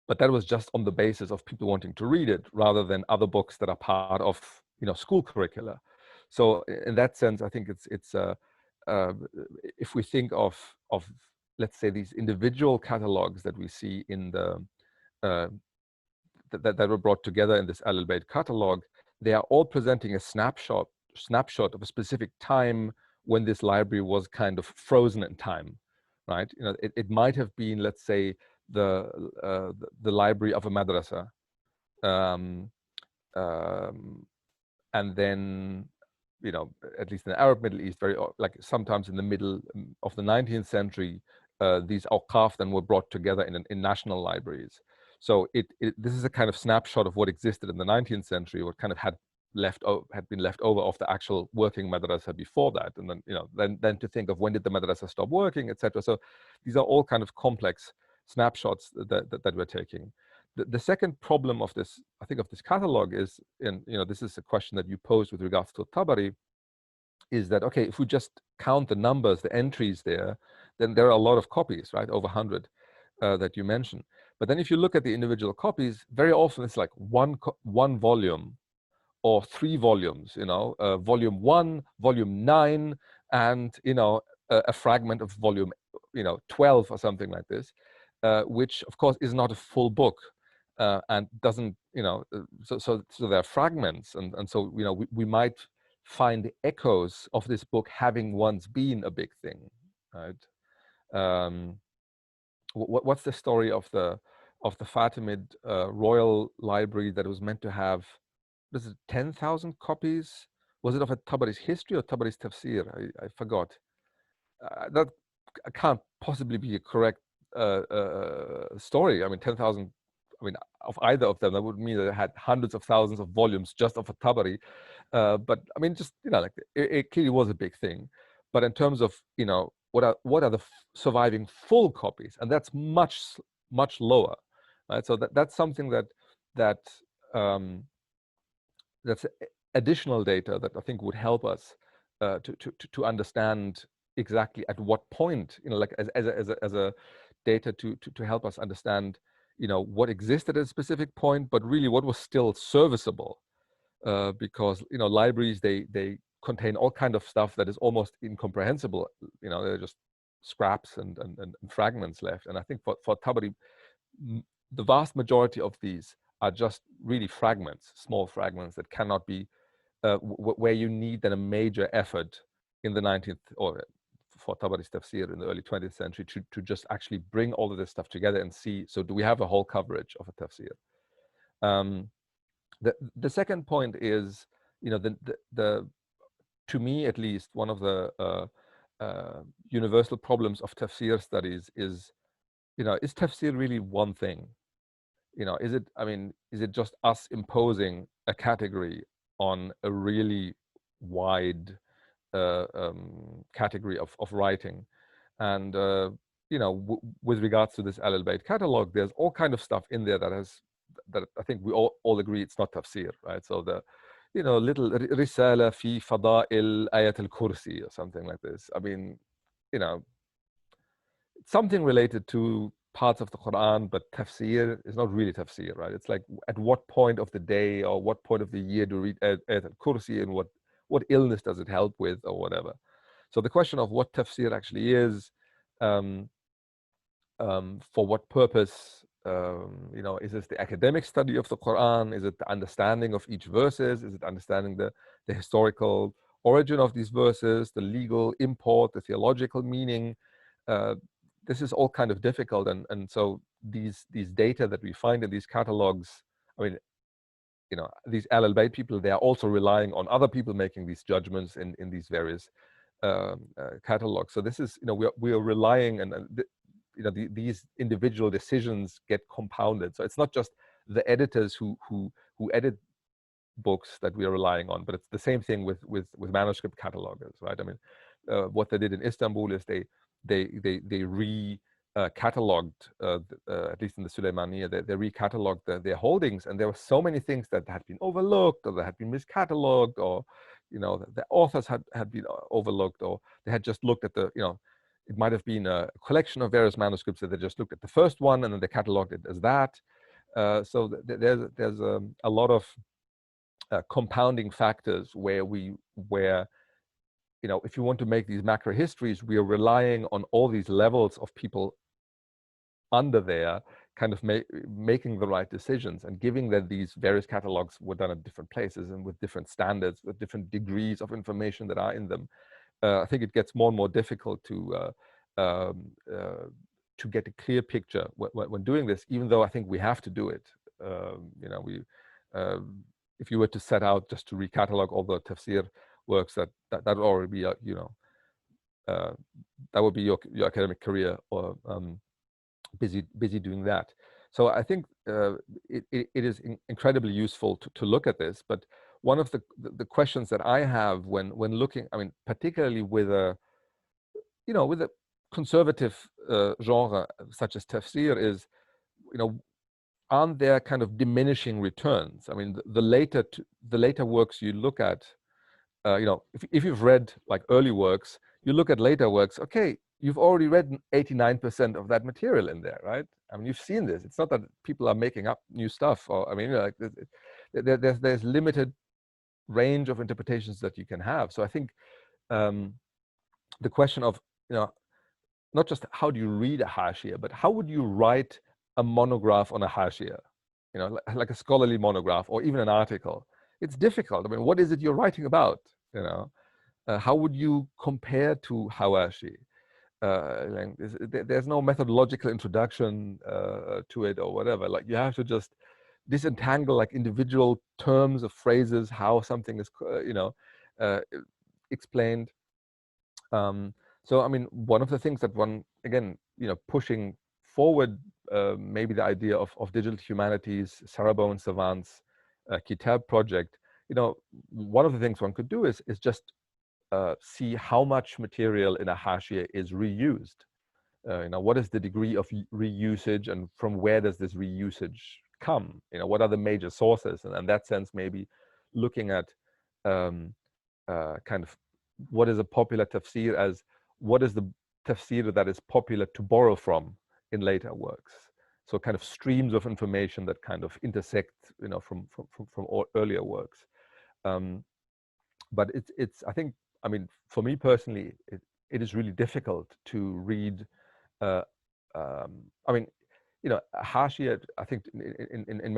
Speaker 3: But that was just on the basis of people wanting to read it, rather than other books that are part of school curricula. So in that sense, I think it's if we think of let's say these individual catalogs that we see in the that were brought together in this Al-Bayt catalog, they are all presenting a snapshot of a specific time when this library was kind of frozen in time, right? It might have been, let's say, the library of a madrasa, and then, at least in the Arab Middle East, like sometimes in the middle of the 19th century, these awqaf then were brought together in national libraries. So this is a kind of snapshot of what existed in the 19th century, what kind of had been left over of the actual working madrasa before that, and then then to think of when did the madrasa stop working, etc. So these are all kind of complex snapshots that we're taking. The second problem of this, I think, of this catalog is, and this is a question that you posed with regards to Tabari, is that, okay, if we just count the numbers, the entries there, then there are a lot of copies, right? Over 100 that you mentioned. But then if you look at the individual copies, very often it's like one volume or 3 volumes, volume 1, volume 9, and, a fragment of volume, 12 or something like this, which of course is not a full book. And doesn't, so there are fragments, and so we might find echoes of this book having once been a big thing, right? What's the story of the Fatimid Royal Library that was meant to have, was it 10,000 copies? Was it of a Tabari's history or Tabari's Tafsir? I forgot. That can't possibly be a correct story. I mean, 10,000. I mean, of either of them, that would mean that it had hundreds of thousands of volumes just of a Tabari. But I mean, just like it clearly was a big thing. But in terms of what are the surviving full copies, and that's much lower, right? So that's something that's additional data that I think would help us to understand exactly at what point, like as a data to help us understand what existed at a specific point, but really what was still serviceable, because libraries, they contain all kind of stuff that is almost incomprehensible. They're just scraps and fragments left. And I think for Tabari, the vast majority of these are just really fragments, small fragments that cannot be, where you need then a major effort in the 19th, or for Tabari's Tafsir in the early 20th century, to just actually bring all of this stuff together and see, so do we have a whole coverage of a Tafsir? The second point is, to me at least, one of the universal problems of Tafsir studies is, is Tafsir really one thing? Is it just us imposing a category on a really wide category of writing? And with regards to this Al-Bayt catalog, there's all kind of stuff in there that I think we all agree it's not Tafsir, right? So the little Risala fi Fada'il Ayat al-Kursi or something like this. I mean, something related to parts of the Quran, but Tafsir is not really Tafsir, right? It's like, at what point of the day or what point of the year do you read Ayat al-Kursi, and what illness does it help with, or whatever. So the question of what Tafsir actually is, for what purpose, is this the academic study of the Quran? Is it the understanding of each verses? Is it understanding the historical origin of these verses, the legal import, the theological meaning? This is all kind of difficult, and so these data that we find in these catalogs, I mean, these Al-Bayt people, they are also relying on other people making these judgments in these various catalogs. So this is, we are relying, and these individual decisions get compounded. So it's not just the editors who edit books that we are relying on, but it's the same thing with manuscript catalogers, right? I mean, what they did in Istanbul is they re-cataloged, at least in the Süleymaniye, they re-cataloged their holdings, and there were so many things that had been overlooked, or that had been miscatalogued, or the authors had been overlooked, or they had just looked at it might have been a collection of various manuscripts that they just looked at the first one and then they cataloged it as that. So there's a lot of compounding factors where if you want to make these macro histories, we are relying on all these levels of people under there kind of making the right decisions, and giving that these various catalogs were done at different places and with different standards, with different degrees of information that are in them. I think it gets more and more difficult to get a clear picture when doing this, even though I think we have to do it. If you were to set out just to recatalog all the Tafsir works, that would already be that would be your academic career, or busy doing that. So I think it is incredibly useful to look at this. But one of the questions that I have when looking, I mean, particularly with a with a conservative genre such as Tafsir, is aren't there kind of diminishing returns? I mean, the later works you look at, you know, if you've read like early works, you look at later works, okay, you've already read 89% of that material in there, right? I mean, you've seen this. It's not that people are making up new stuff, or I mean, you know, like there's limited range of interpretations that you can have. So I think the question of, you know, not just how do you read a hashia, but how would you write a monograph on a hashia, you know, like a scholarly monograph or even an article? It's difficult. I mean, what is it you're writing about? You know, how would you compare to Hawashi? Like there's no methodological introduction to it or whatever. Like you have to just disentangle like individual terms of phrases, how something is, you know, explained. So I mean, one of the things that one, again, you know, pushing forward maybe the idea of digital humanities, Sarabone Savant's Kitab project, you know, one of the things one could do is just see how much material in a hashia is reused. You know, what is the degree of reusage, and from where does this reusage come? You know, what are the major sources? And in that sense, maybe looking at kind of what is a popular tafsir as what is the tafsir that is popular to borrow from in later works. So kind of streams of information that kind of intersect, you know, from all earlier works. But it's I think, I mean, for me personally, it is really difficult to read. I mean, you know, hashia, I think in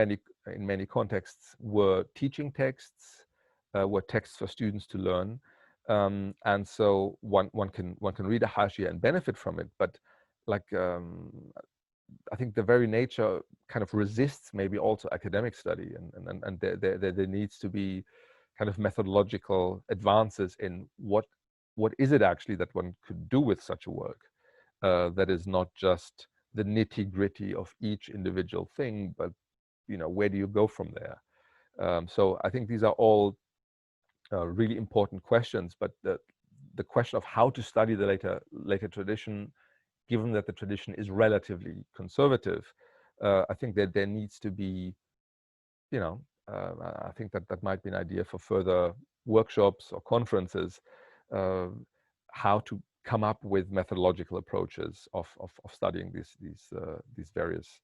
Speaker 3: many contexts were teaching texts, were texts for students to learn, and so one can read a hashia and benefit from it. But like I think the very nature kind of resists maybe also academic study, and there needs to be kind of methodological advances in what is it actually that one could do with such a work that is not just the nitty-gritty of each individual thing, but, you know, where do you go from there? So I think these are all really important questions, but the question of how to study the later tradition, given that the tradition is relatively conservative, I think that there needs to be, you know, I think that might be an idea for further workshops or conferences, how to come up with methodological approaches of studying these various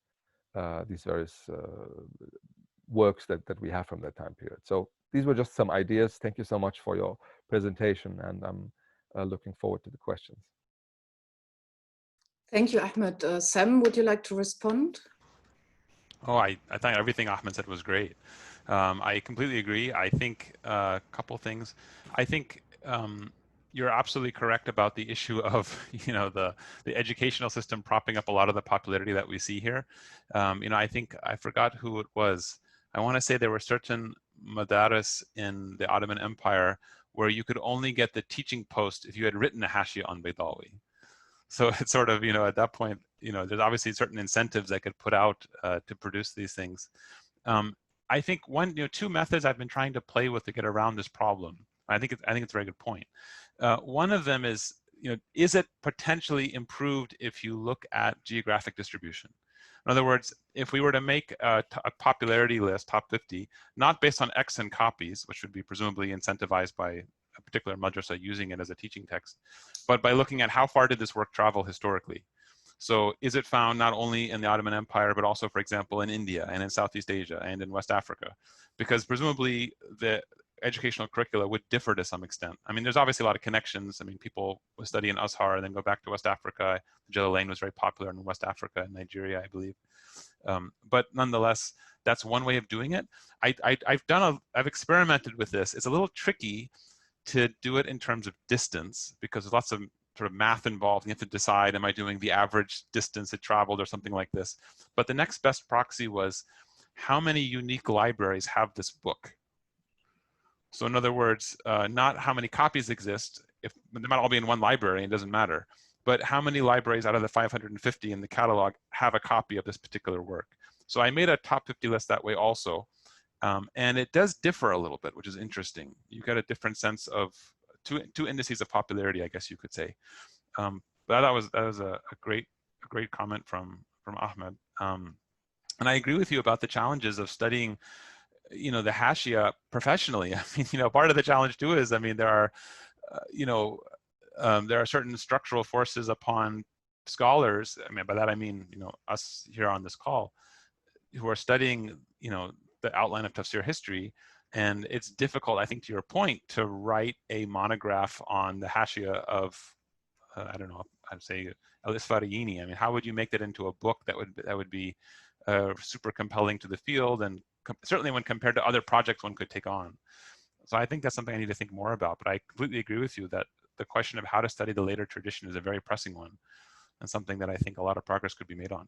Speaker 3: works that we have from that time period. So these were just some ideas. Thank you so much for your presentation, and I'm looking forward to the questions.
Speaker 1: Thank you, Ahmed. Sam, would you like to respond?
Speaker 2: Oh, I thought everything Ahmed said was great. I completely agree. I think a couple things. I think you're absolutely correct about the issue of, you know, the educational system propping up a lot of the popularity that we see here. You know, I think I forgot who it was. I want to say there were certain madaris in the Ottoman Empire where you could only get the teaching post if you had written a hashia on Baydawi. So it's sort of, you know, at that point, you know, there's obviously certain incentives I could put out to produce these things. I think two methods I've been trying to play with to get around this problem. I think it's a very good point. One of them is, you know, is it potentially improved if you look at geographic distribution? In other words, if we were to make a popularity list, top 50, not based on X and copies, which would be presumably incentivized by a particular madrasa using it as a teaching text, but by looking at how far did this work travel historically. So is it found not only in the Ottoman Empire, but also, for example, in India and in Southeast Asia and in West Africa? Because presumably the educational curricula would differ to some extent. I mean, there's obviously a lot of connections. I mean, people would study in Azhar and then go back to West Africa. Jalalain was very popular in West Africa and Nigeria, I believe. But nonetheless, that's one way of doing it. I've experimented with this. It's a little tricky to do it in terms of distance because there's lots of sort of math involved. You have to decide, am I doing the average distance it traveled or something like this? But the next best proxy was how many unique libraries have this book? So in other words, not how many copies exist, if they might all be in one library, it doesn't matter, but how many libraries out of the 550 in the catalog have a copy of this particular work. So I made a top 50 list that way also. And it does differ a little bit, which is interesting. You get a different sense of two indices of popularity, I guess you could say. But that was a great comment from Ahmed. And I agree with you about the challenges of studying, you know, the Hashia professionally. I mean, you know, part of the challenge too is, I mean, there are, there are certain structural forces upon scholars. I mean, by that I mean, you know, us here on this call, who are studying, you know, the outline of Tafsir history. And it's difficult, I think, to your point, to write a monograph on the Hashia of, I don't know, I'd say Al-Isfariyini. I mean, how would you make that into a book that would be super compelling to the field, and certainly when compared to other projects one could take on. So I think that's something I need to think more about, but I completely agree with you that the question of how to study the later tradition is a very pressing one, and something that I think a lot of progress could be made on.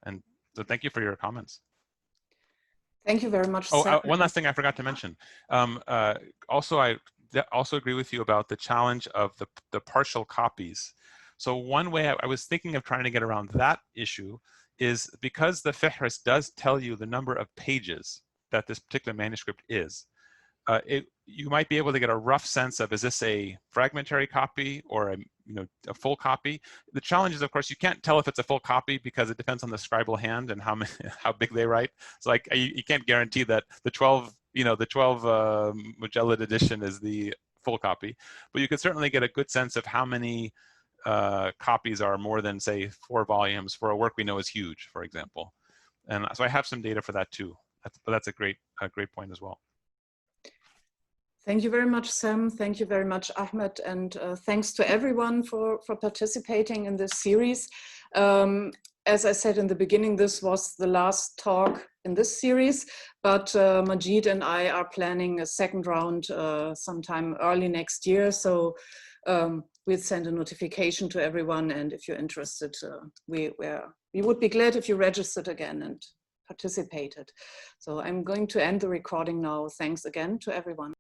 Speaker 2: And so thank you for your comments.
Speaker 1: Thank you very much.
Speaker 2: Oh, one last thing I forgot to mention. Also, I also agree with you about the challenge of the partial copies. So one way I was thinking of trying to get around that issue is, because the Fihris does tell you the number of pages that this particular manuscript is, you might be able to get a rough sense of, is this a fragmentary copy or a full copy? The challenge is, of course, you can't tell if it's a full copy because it depends on the scribal hand and how big they write. So like you can't guarantee that the 12 Mujallad edition is the full copy, but you can certainly get a good sense of how many copies are more than, say, 4 volumes for a work we know is huge, for example. And so I have some data for that too. But that's a great point as well.
Speaker 1: Thank you very much, Sam. Thank you very much, Ahmed. And thanks to everyone for participating in this series. As I said in the beginning, this was the last talk in this series, but Majid and I are planning a second round sometime early next year. So we'll send a notification to everyone. And if you're interested, we would be glad if you registered again and participated. So I'm going to end the recording now. Thanks again to everyone.